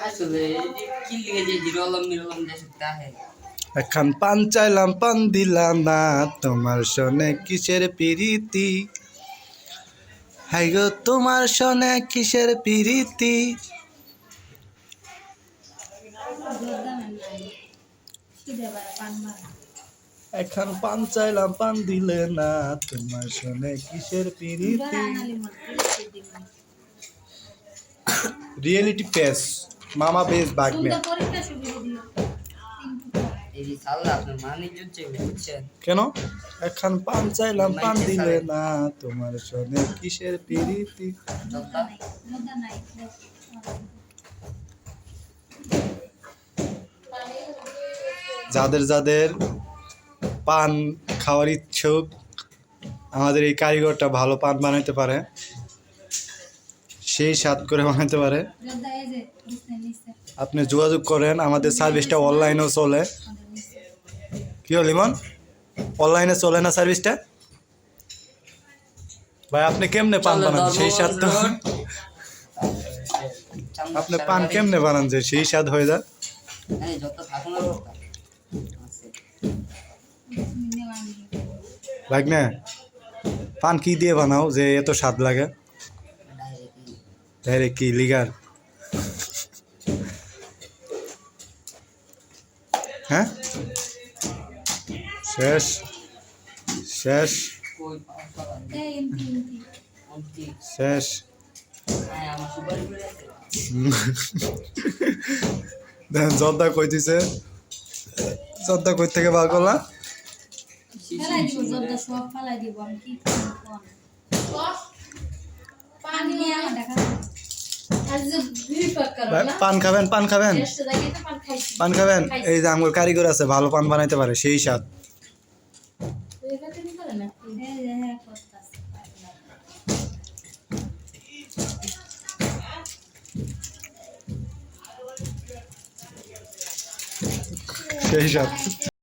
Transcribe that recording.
আসলে কি লিখে যে হিরোলম মিরোলম দেশটা হে এখন পান চাইলাম পান দিলাম না তোমার শোনে কিসের পিরিতি হাই গো তোমার শোনে কিসের পিরিতি এখন পান চাইলাম পান দিলে না তোমার শোনে কিসের পিরিতি রিয়েলিটি পেস মামা বেস বাগনে এই যে সাল্লাহ আপনার মানি জুচ্ছে বুঝছেন কেন এখন পান চাইলাম পান দিলে না তোমার শোনে কিসের পিরিতি যাদের যাদের পান খাওয়ার ইচ্ছুক আমাদের এই কারিগরটা ভালো পান বানাইতে পারে সেই স্বাদ করে বানাইতে পারে আপনি যোগাযোগ করেন আমাদের সার্ভিসটা অনলাইনেও চলে কি হল লিমন অনলাইনে চলে না সার্ভিসটা ভাই আপনি কেমনে পান বানান সেই স্বাদ তো আপনি পান কেমনে বানান যে সেই স্বাদ হয়ে যায় লাগ না পান কি দিয়ে বানাও যে এত স্বাদ লাগে ডাইরেক্ট কি লিগার হ্যাঁ শেষ শেষ শেষ দেখেন জর্দা কই দিছে জর্দা কই থেকে বার করলা পান খাবেন পান খাবেন পান খাবেন এই যে আমার কারিগর আছে ভালো পান বানাইতে পারে সেই স্বাদ সেই স্বাদ